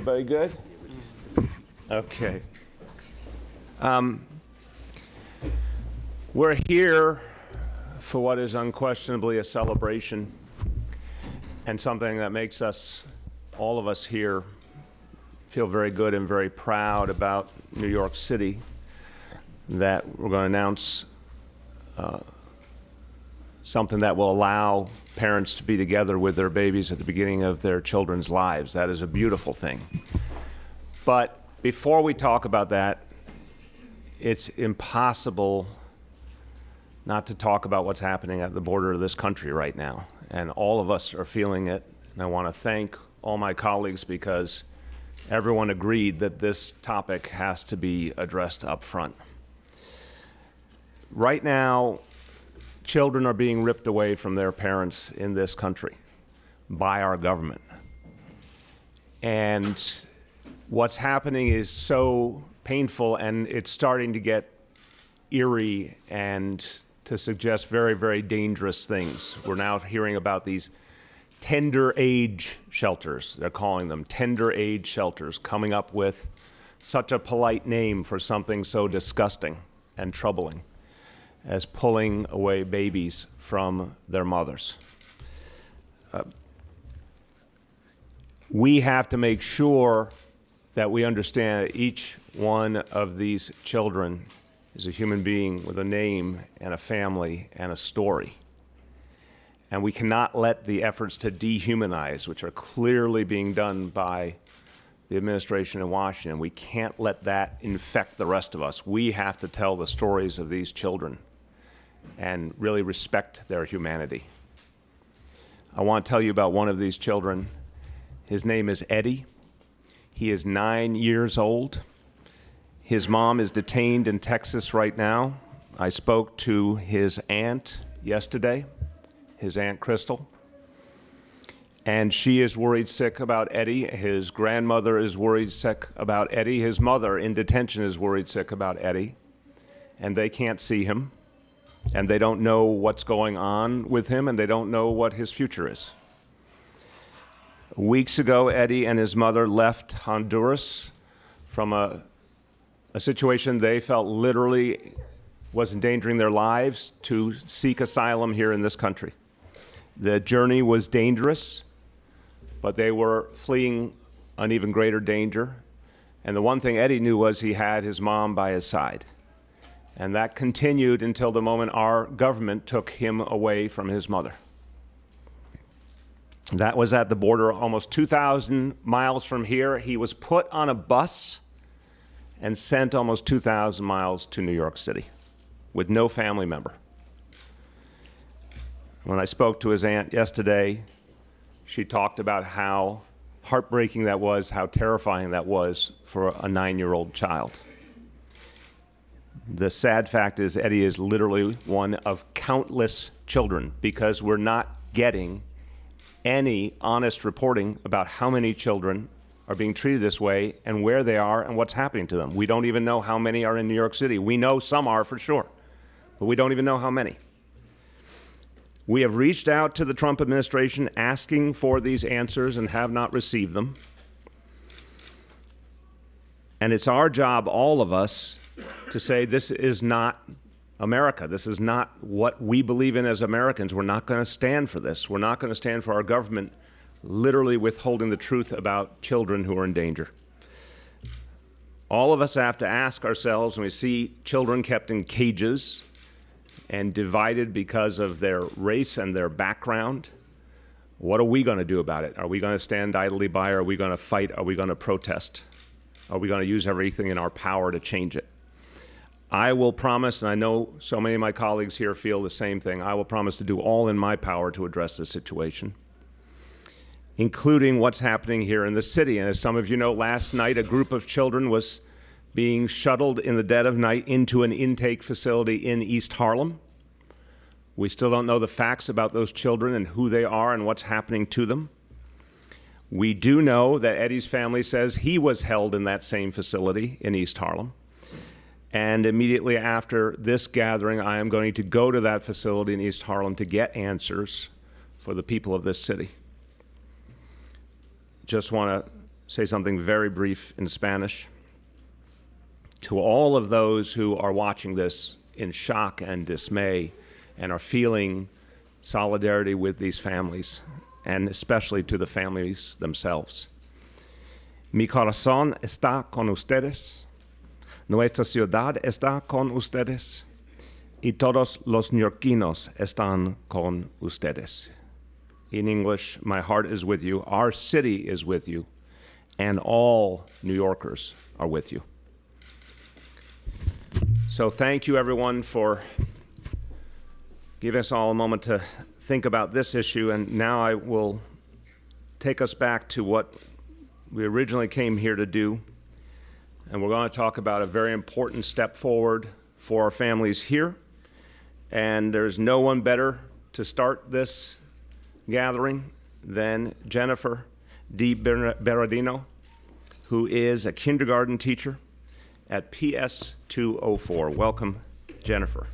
Everybody good? Okay. We're here for what is unquestionably a celebration and something that makes us, all of us here, feel very good and very proud about New York City, that we're going to announce something that will allow parents to be together with their babies at the beginning of their children's lives. That is a beautiful thing. But before we talk about that, it's impossible not to talk about what's happening at the border of this country right now. And all of us are feeling it. And I want to thank all my colleagues because everyone agreed that this topic has to be addressed up front. Right now, children are being ripped away from their parents in this country by our government. And what's happening is so painful, and it's starting to get eerie and to suggest very, very dangerous things. We're now hearing about these tender age shelters. They're calling them tender age shelters, coming up with such a polite name for something so disgusting and troubling as pulling away babies from their mothers. We have to make sure that we understand that each one of these children is a human being with a name and a family and a story. And we cannot let the efforts to dehumanize, which are clearly being done by the administration in Washington, we can't let that infect the rest of us. We have to tell the stories of these children and really respect their humanity. I want to tell you about one of these children. His name is Eddie. He is 9 years old. His mom is detained in Texas right now. I spoke to his aunt yesterday, his Aunt Crystal, and she is worried sick about Eddie. His grandmother is worried sick about Eddie. His mother in detention is worried sick about Eddie, and they can't see him. And they don't know what's going on with him, and they don't know what his future is. Weeks ago, Eddie and his mother left Honduras from a situation they felt literally was endangering their lives to seek asylum here in this country. The journey was dangerous, but they were fleeing an even greater danger. And the one thing Eddie knew was he had his mom by his side. And that continued until the moment our government took him away from his mother. That was at the border, almost 2,000 miles from here. He was put on a bus and sent almost 2,000 miles to New York City with no family member. When I spoke to his aunt yesterday, she talked about how heartbreaking that was, how terrifying that was for a 9-year-old child. The sad fact is Eddie is literally one of countless children because we're not getting any honest reporting about how many children are being treated this way and where they are and what's happening to them. We don't even know how many are in New York City. We know some are for sure, but we don't even know how many. We have reached out to the Trump administration asking for these answers and have not received them. And it's our job, all of us, to say this is not America. This is not what we believe in as Americans. We're not going to stand for this. We're not going to stand for our government literally withholding the truth about children who are in danger. All of us have to ask ourselves when we see children kept in cages and divided because of their race and their background, what are we going to do about it? Are we going to stand idly by? Are we going to fight? Are we going to protest? Are we going to use everything in our power to change it? I will promise, and I know so many of my colleagues here feel the same thing, I will promise to do all in my power to address this situation, including what's happening here in the city. And as some of you know, last night a group of children was being shuttled in the dead of night into an intake facility in East Harlem. We still don't know the facts about those children and who they are and what's happening to them. We do know that Eddie's family says he was held in that same facility in East Harlem. And immediately after this gathering, I am going to go to that facility in East Harlem to get answers for the people of this city. Just want to say something very brief in Spanish. To all of those who are watching this in shock and dismay and are feeling solidarity with these families, and especially to the families themselves. Mi corazón está con ustedes. Nuestra ciudad está con ustedes. Y todos los neoyorquinos están con ustedes. In English, my heart is with you, our city is with you, and all New Yorkers are with you. So thank you, everyone, for giving us all a moment to think about this issue. And now I will take us back to what we originally came here to do. And we're going to talk about a very important step forward for our families here. And there's no one better to start this gathering than Jennifer D. Berardino, who is a kindergarten teacher at PS 204. Welcome, Jennifer.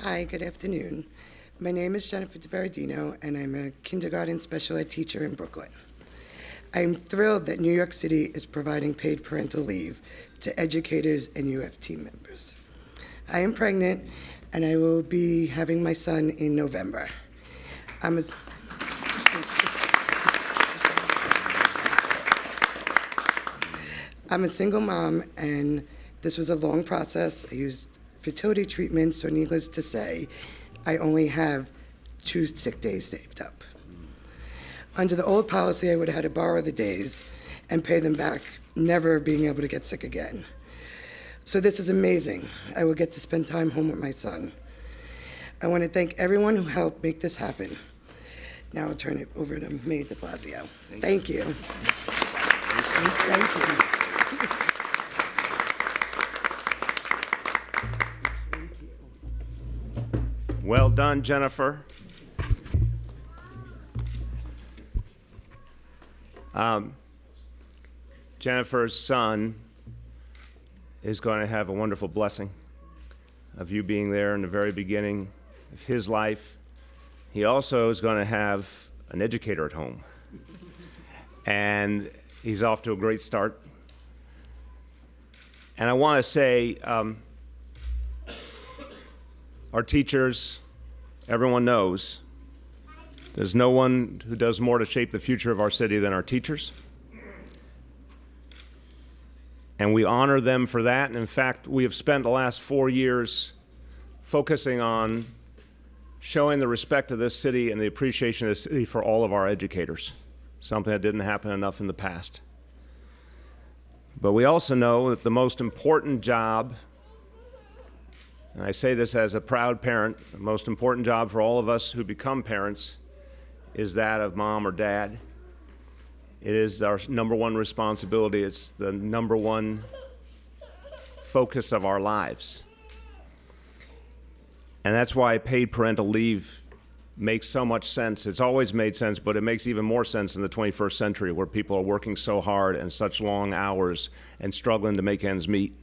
Hi, good afternoon. My name is Jennifer DiBerardino, and I'm a kindergarten special ed teacher in Brooklyn. I'm thrilled that New York City is providing paid parental leave to educators and UF team members. I am pregnant, and I will be having my son in November. I'm a single mom, and this was a long process. I used fertility treatment, so needless to say, I only have 2 sick days saved up. Under the old policy, I would have had to borrow the days and pay them back, never being able to get sick again. So this is amazing. I will get to spend time home with my son. I want to thank everyone who helped make this happen. Now I'll turn it over to Mayor de Blasio. Thank you. Thank you. Well done, Jennifer. Jennifer's son is going to have a wonderful blessing of you being there in the very beginning of his life. He also is going to have an educator at home. And he's off to a great start. And I want to say, our teachers, everyone knows, there's no one who does more to shape the future of our city than our teachers. And we honor them for that. And in fact, we have spent the last 4 years focusing on showing the respect of this city and the appreciation of the city for all of our educators, something that didn't happen enough in the past. But we also know that the most important job, and I say this as a proud parent, the most important job for all of us who become parents is that of mom or dad. It is our number one responsibility. It's the number one focus of our lives. And that's why paid parental leave makes so much sense. It's always made sense, but it makes even more sense in the 21st century where people are working so hard and such long hours and struggling to make ends meet.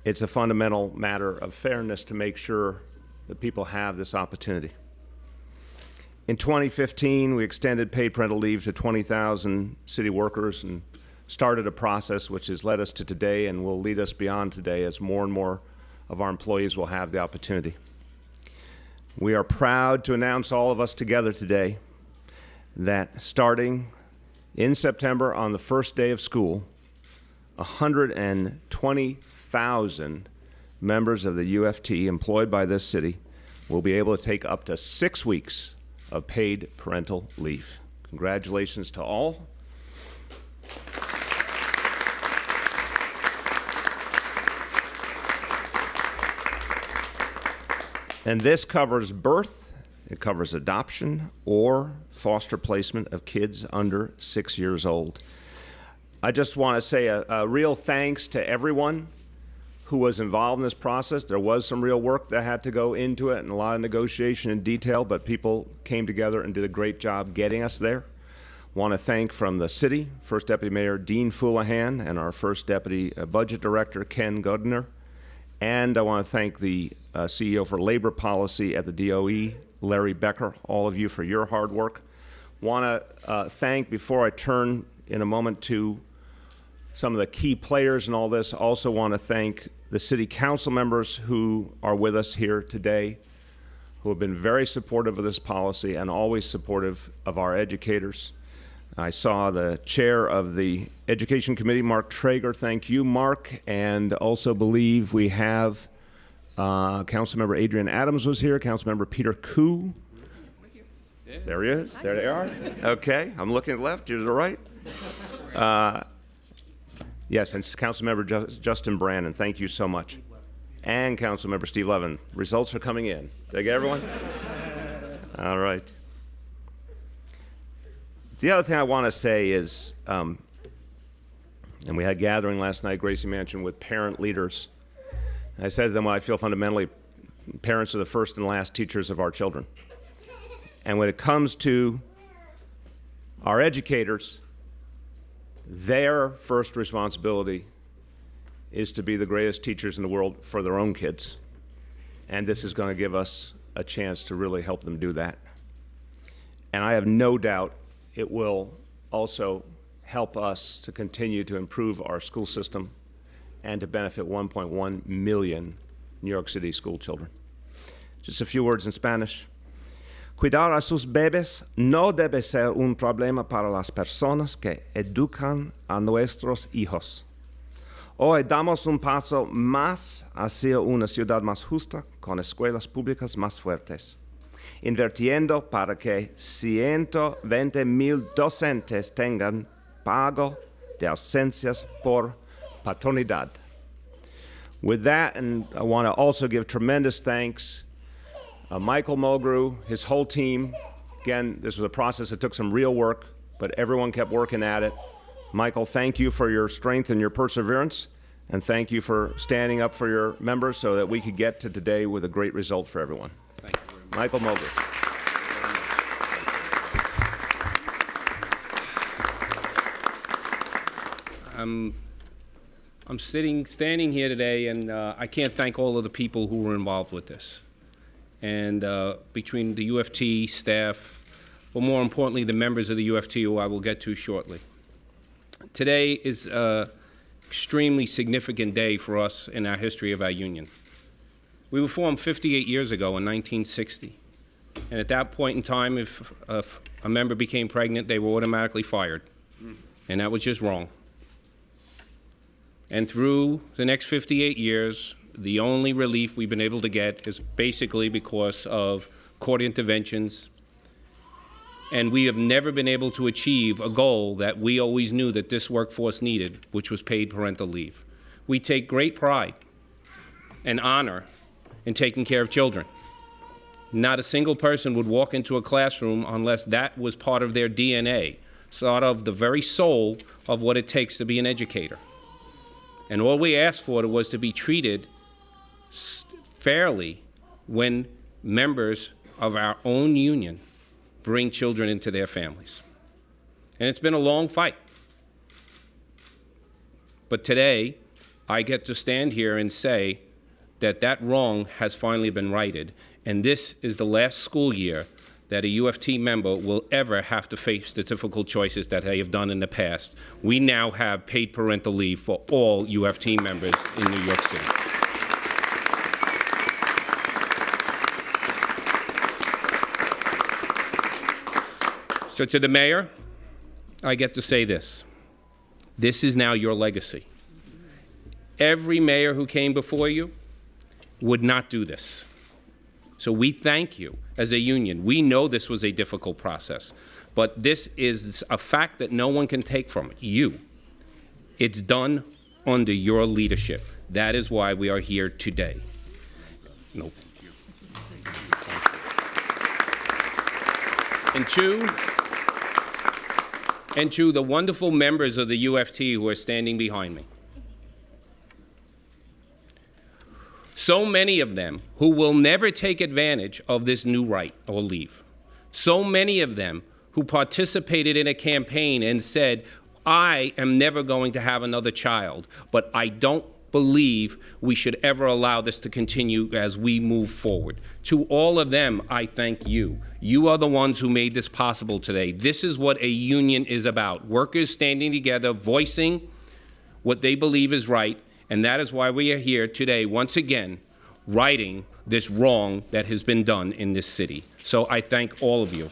It's a fundamental matter of fairness to make sure that people have this opportunity. In 2015, we extended paid parental leave to 20,000 city workers and started a process which has led us to today and will lead us beyond today as more and more of our employees will have the opportunity. We are proud to announce, all of us together today, that starting in September on the first day of school, 120,000 members of the UFT employed by this city will be able to take up to 6 weeks of paid parental leave. Congratulations to all. And this covers birth, it covers adoption, or foster placement of kids under 6 years old. I just want to say a real thanks to everyone who was involved in this process. There was some real work that had to go into it and a lot of negotiation in detail, but people came together and did a great job getting us there. Want to thank from the city, First Deputy Mayor Dean Foulahan and our First Deputy Budget Director Ken Gudner. And I want to thank the CEO for Labor Policy at the DOE, Larry Becker, all of you for your hard work. Want to thank, before I turn in a moment to some of the key players in all this, also want to thank the city council members who are with us here today, who have been very supportive of this policy and always supportive of our educators. I saw the chair of the Education Committee, Mark Traeger. Thank you, Mark. And also believe we have Councilmember Adrian Adams was here, Councilmember Peter Koo. There he is. There they are. Okay, I'm looking at the left, you're to the right. Yes, and Councilmember Justin Brandon, thank you so much. And Councilmember Steve Levin. Results are coming in. Did I get everyone? All right. The other thing I want to say is, and we had a gathering last night, Gracie Mansion, with parent leaders. I said to them, well, I feel fundamentally parents are the first and last teachers of our children. And when it comes to our educators, their first responsibility is to be the greatest teachers in the world for their own kids. And this is going to give us a chance to really help them do that. And I have no doubt it will also help us to continue to improve our school system and to benefit 1.1 million New York City school children. Just a few words in Spanish. Cuidar a sus bebés no debe ser un problema para las personas que educan a nuestros hijos. Hoy damos un paso más hacia una ciudad más justa con escuelas públicas más fuertes, invirtiendo para que 120,000 docentes tengan pago de ausencias por paternidad. With that, and I want to also give tremendous thanks Michael Mulgrew, his whole team. Again, this was a process that took some real work, but everyone kept working at it. Michael, thank you for your strength and your perseverance, and thank you for standing up for your members so that we could get to today with a great result for everyone. Thank you very much. Michael Mulgrew. I'm standing here today, and I can't thank all of the people who were involved with this. And between the UFT staff, but more importantly, the members of the UFT, who I will get to shortly. Today is an extremely significant day for us in our history of our union. We were formed 58 years ago in 1960. And at that point in time, if a member became pregnant, they were automatically fired. And that was just wrong. And through the next 58 years, the only relief we've been able to get is basically because of court interventions. And we have never been able to achieve a goal that we always knew that this workforce needed, which was paid parental leave. We take great pride and honor in taking care of children. Not a single person would walk into a classroom unless that was part of their DNA, sort of the very soul of what it takes to be an educator. And all we asked for was to be treated fairly when members of our own union bring children into their families. And it's been a long fight. But today, I get to stand here and say that that wrong has finally been righted, and this is the last school year that a UFT member will ever have to face the difficult choices that they have done in the past. We now have paid parental leave for all UFT members in New York City. So to the mayor, I get to say this. This is now your legacy. Every mayor who came before you would not do this. So we thank you as a union. We know this was a difficult process, but this is a fact that no one can take from you. It's done under your leadership. That is why we are here today. No. And to the wonderful members of the UFT who are standing behind me. So many of them who will never take advantage of this new right or leave. So many of them who participated in a campaign and said, I am never going to have another child, but I don't believe we should ever allow this to continue as we move forward. To all of them, I thank you. You are the ones who made this possible today. This is what a union is about. Workers standing together, voicing what they believe is right, and that is why we are here today, once again, righting this wrong that has been done in this city. So I thank all of you.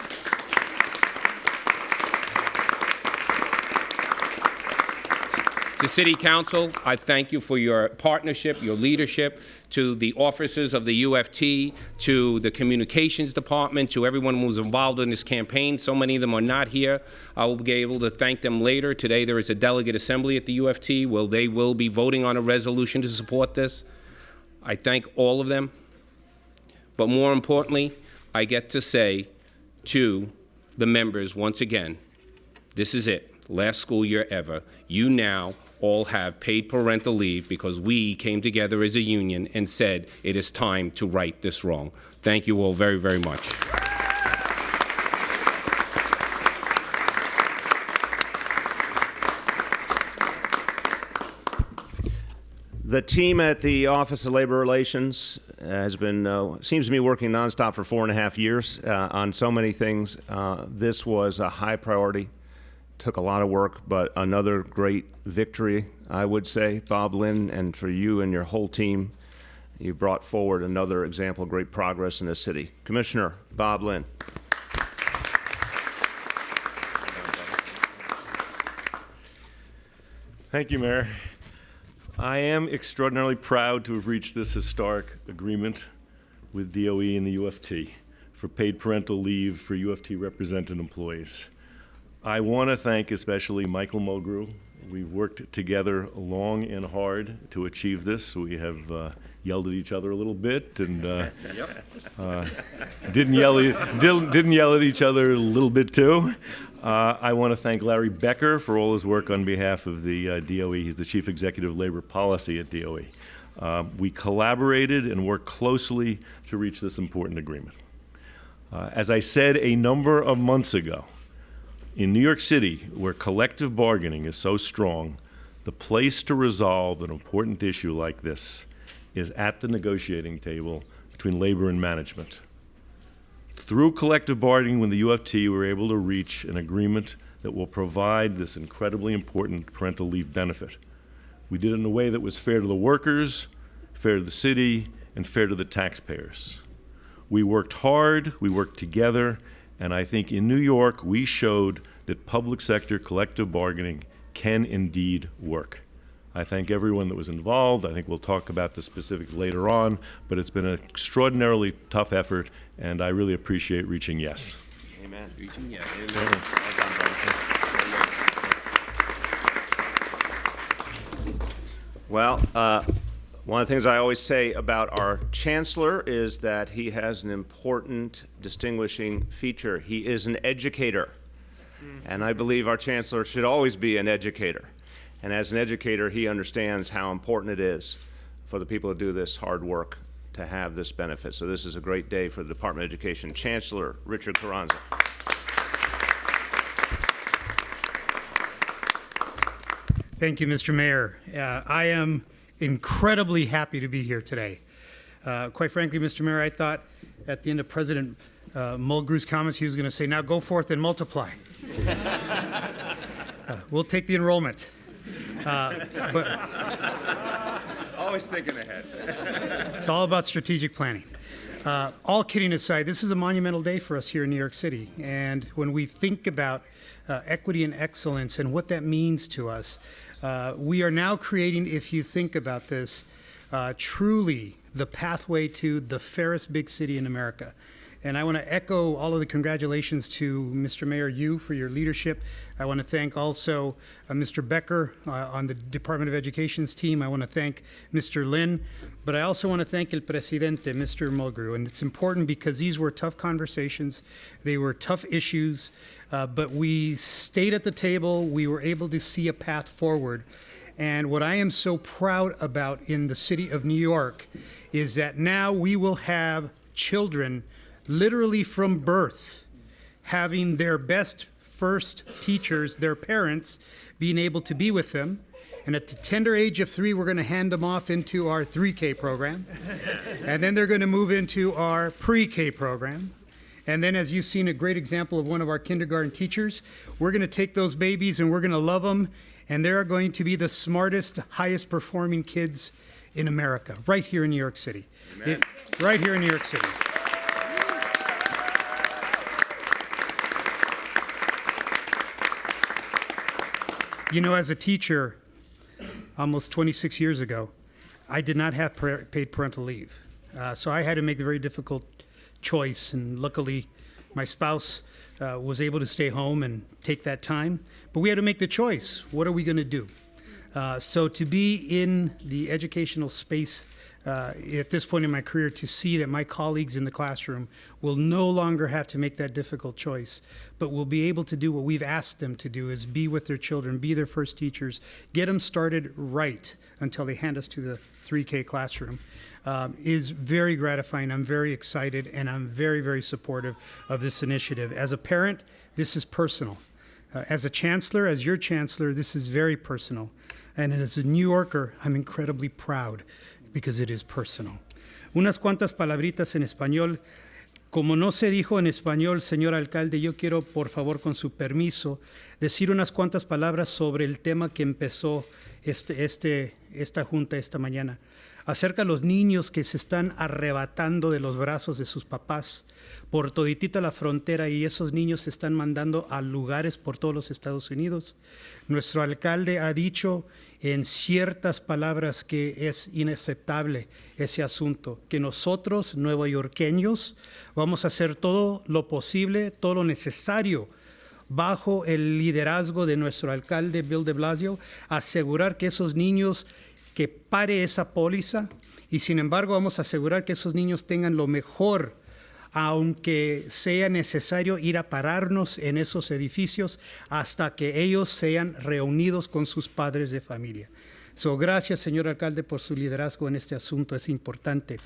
To City Council, I thank you for your partnership, your leadership, to the officers of the UFT, to the Communications Department, to everyone who was involved in this campaign. So many of them are not here. I will be able to thank them later. Today there is a delegate assembly at the UFT where they will be voting on a resolution to support this. I thank all of them. But more importantly, I get to say to the members once again, this is it, last school year ever. You now all have paid parental leave because we came together as a union and said it is time to right this wrong. Thank you all very, very much. The team at the Office of Labor Relations has been, seems to be working nonstop for 4.5 years on so many things. This was a high priority. Took a lot of work, but another great victory, I would say, Bob, Linn, and for you and your whole team. You brought forward another example of great progress in this city. Commissioner Bob Linn. Thank you, Mayor. I am extraordinarily proud to have reached this historic agreement with DOE and the UFT for paid parental leave for UFT represented employees. I want to thank especially Michael Mulgrew. We've worked together long and hard to achieve this. We have yelled at each other a little bit and didn't yell at each other a little bit too. I want to thank Larry Becker for all his work on behalf of the DOE. He's the Chief Executive of Labor Policy at DOE. We collaborated and worked closely to reach this important agreement. As I said a number of months ago, in New York City, where collective bargaining is so strong, the place to resolve an important issue like this is at the negotiating table between labor and management. Through collective bargaining with the UFT, we were able to reach an agreement that will provide this incredibly important parental leave benefit. We did it in a way that was fair to the workers, fair to the city, and fair to the taxpayers. We worked hard, we worked together, and I think in New York, we showed that public sector collective bargaining can indeed work. I thank everyone that was involved. I think we'll talk about the specifics later on, but it's been an extraordinarily tough effort, and I really appreciate reaching yes. Amen. Reaching yes. Amen. Well, one of the things I always say about our Chancellor is that he has an important distinguishing feature. He is an educator. And I believe our Chancellor should always be an educator. And as an educator, he understands how important it is for the people who do this hard work to have this benefit. So this is a great day for the Department of Education. Chancellor Richard Carranza. Thank you, Mr. Mayor. I am incredibly happy to be here today. Quite frankly, Mr. Mayor, I thought at the end of President Mulgrew's comments, he was going to say, now go forth and multiply. We'll take the enrollment. But Always thinking ahead. it's all about strategic planning. All kidding aside, this is a monumental day for us here in New York City. And when we think about equity and excellence and what that means to us, we are now creating, if you think about this, truly the pathway to the fairest big city in America. And I want to echo all of the congratulations to Mr. Mayor, you, for your leadership. I want to thank also Mr. Becker on the Department of Education's team. I want to thank Mr. Linn. But I also want to thank El Presidente, Mr. Mulgrew. And it's important because these were tough conversations. They were tough issues. But we stayed at the table. We were able to see a path forward. And what I am so proud about in the city of New York is that now we will have children literally from birth having their best first teachers, their parents, being able to be with them. And at the tender age of 3, we're going to hand them off into our 3K program. And then they're going to move into our pre-K program. And then, as you've seen a great example of one of our kindergarten teachers, we're going to take those babies and we're going to love them. And they're going to be the smartest, highest performing kids in America, right here in New York City. Right here in New York City. You know, as a teacher, almost 26 years ago, I did not have paid parental leave. So I had to make a very difficult choice, and luckily my spouse was able to stay home and take that time. But we had to make the choice. What are we going to do? So to be in the educational space at this point in my career, to see that my colleagues in the classroom will no longer have to make that difficult choice, but will be able to do what we've asked them to do, is be with their children, be their first teachers, get them started right until they hand us to the 3K classroom, is very gratifying. I'm very excited, and I'm very, very supportive of this initiative. As a parent, this is personal. As a chancellor, as your chancellor, this is very personal. And as a New Yorker, I'm incredibly proud because it is personal. Unas cuantas palabritas en español. Como no se dijo en español, señor alcalde, yo quiero, por favor, con su permiso, decir unas cuantas palabras sobre el tema que empezó esta junta esta mañana, acerca de los niños que se están arrebatando de los brazos de sus papás por toditita la frontera, y esos niños se están mandando a lugares por todos los Estados Unidos. Nuestro alcalde ha dicho en ciertas palabras que es inaceptable ese asunto, que nosotros, nuevoyorqueños, vamos a hacer todo lo posible, todo lo necesario, bajo el liderazgo de nuestro alcalde Bill de Blasio, asegurar que esos niños, que pare esa póliza, y sin embargo vamos a asegurar que esos niños tengan lo mejor, aunque sea necesario ir a pararnos en esos edificios hasta que ellos sean reunidos con sus padres de familia. Gracias, señor alcalde, por su liderazgo en este asunto, es importante.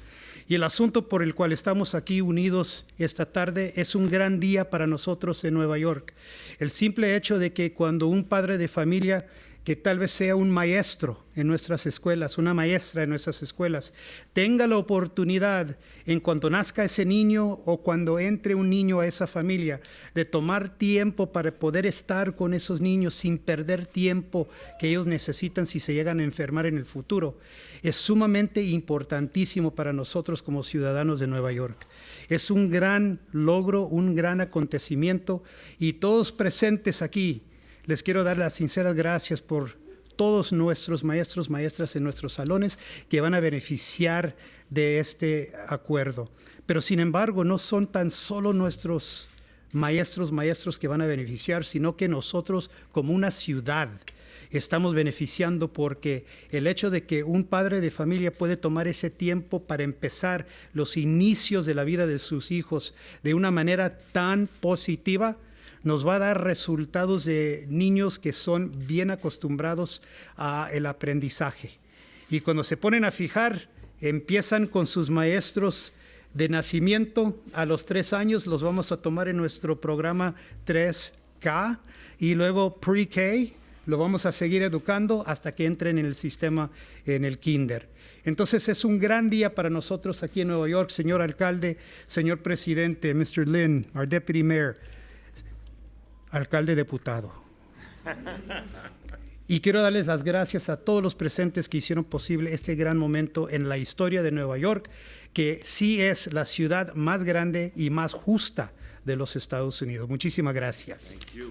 Y el asunto por el cual estamos aquí unidos esta tarde es un gran día para nosotros en Nueva York. El simple hecho de que cuando un padre de familia, que tal vez sea un maestro en nuestras escuelas, una maestra en nuestras escuelas, tenga la oportunidad, en cuanto nazca ese niño o cuando entre un niño a esa familia, de tomar tiempo para poder estar con esos niños sin perder tiempo que ellos necesitan si se llegan a enfermar en el futuro, es sumamente importantísimo para nosotros como ciudadanos de Nueva York. Es un gran logro, un gran acontecimiento, y todos presentes aquí, les quiero dar las sinceras gracias por todos nuestros maestros, maestras en nuestros salones que van a beneficiar de este acuerdo. Pero sin embargo, no son tan solo nuestros maestros que van a beneficiar, sino que nosotros como una ciudad estamos beneficiando, porque el hecho de que un padre de familia puede tomar ese tiempo para empezar los inicios de la vida de sus hijos de una manera tan positiva, nos va a dar resultados de niños que son bien acostumbrados al aprendizaje. Y cuando se ponen a fijar, empiezan con sus maestros de nacimiento a los 3 años, los vamos a tomar en nuestro programa 3K, y luego pre-K, lo vamos a seguir educando hasta que entren en el sistema en el kinder. Entonces es un gran día para nosotros aquí en Nueva York, señor alcalde, señor presidente, Mr. Linn, our deputy mayor, alcalde diputado. Y quiero darles las gracias a todos los presentes que hicieron posible este gran momento en la historia de Nueva York, que sí es la ciudad más grande y más justa de los Estados Unidos. Muchísimas gracias. Thank you.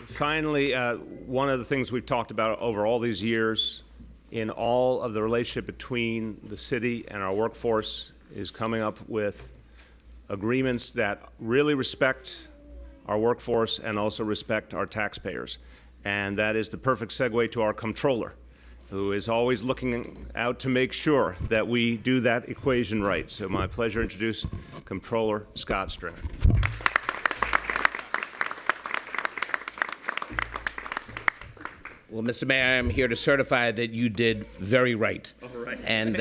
Finally, one of the things we've talked about over all these years in all of the relationship between the city and our workforce is coming up with agreements that really respect our workforce and also respect our taxpayers. And that is the perfect segue to our comptroller, who is always looking out to make sure that we do that equation right. So my pleasure to introduce Comptroller Scott Stringer. Well, Mr. Mayor, I'm here to certify that you did very right. All right. And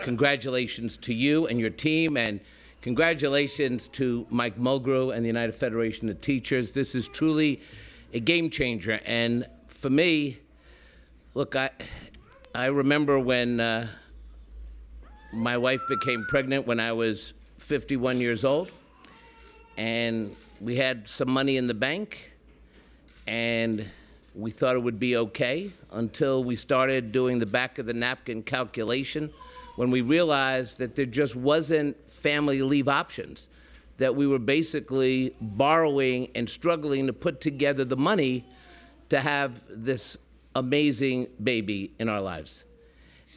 congratulations to you and your team, and congratulations to Mike Mulgrew and the United Federation of Teachers. This is truly a game changer. And for me, look, I remember when my wife became pregnant when I was 51 years old, and we had some money in the bank, and we thought it would be okay until we started doing the back of the napkin calculation when we realized that there just wasn't family leave options, that we were basically borrowing and struggling to put together the money to have this amazing baby in our lives.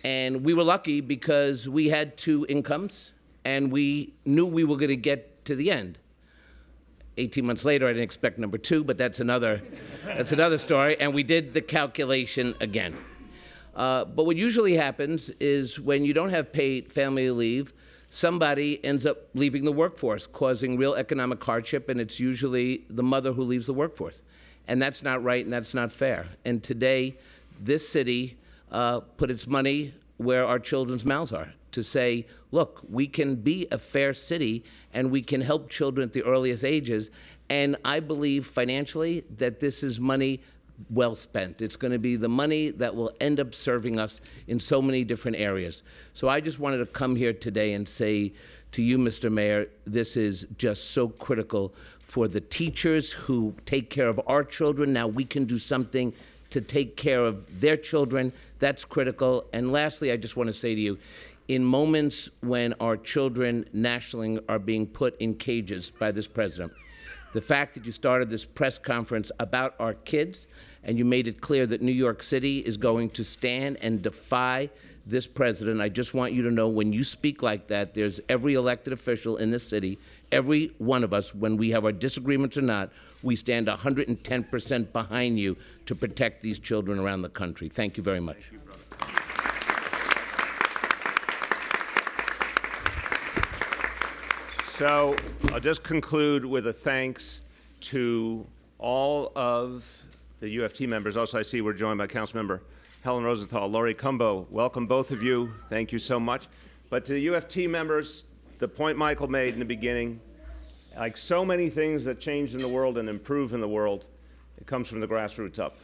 And we were lucky because we had 2 incomes and we knew we were going to get to the end. 18 months later, I didn't expect number 2, but that's another story. And we did the calculation again. But what usually happens is when you don't have paid family leave, somebody ends up leaving the workforce, causing real economic hardship, and it's usually the mother who leaves the workforce. And that's not right, and that's not fair. And today, this city put its money where our children's mouths are, to say, look, we can be a fair city and we can help children at the earliest ages. And I believe financially that this is money well spent. It's going to be the money that will end up serving us in so many different areas. So I just wanted to come here today and say to you, Mr. Mayor, this is just so critical for the teachers who take care of our children. Now we can do something to take care of their children. That's critical. And lastly, I just want to say to you, in moments when our children nationally are being put in cages by this president, the fact that you started this press conference about our kids and you made it clear that New York City is going to stand and defy this president, I just want you to know when you speak like that, there's every elected official in this city, every one of us, when we have our disagreements or not, we stand 110% behind you to protect these children around the country. Thank you very much. Thank you, brother. So I'll just conclude with a thanks to all of the UFT members. Also, I see we're joined by Councilmember Helen Rosenthal, Laurie Cumbo. Welcome, both of you. Thank you so much. But to the UFT members, the point Michael made in the beginning, like so many things that change in the world and improve in the world, it comes from the grassroots up.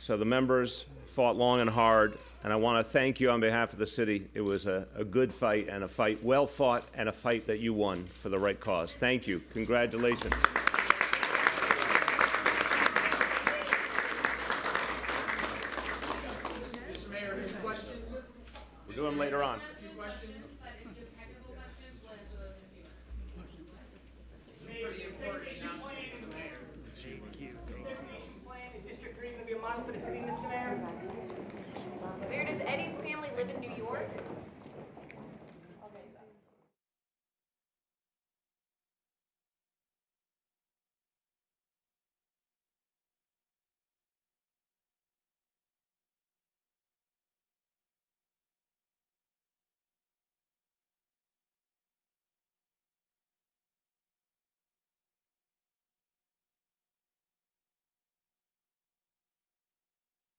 So the members fought long and hard, and I want to thank you on behalf of the city. It was a good fight, and a fight well fought, and a fight that you won for the right cause. Thank you. Congratulations.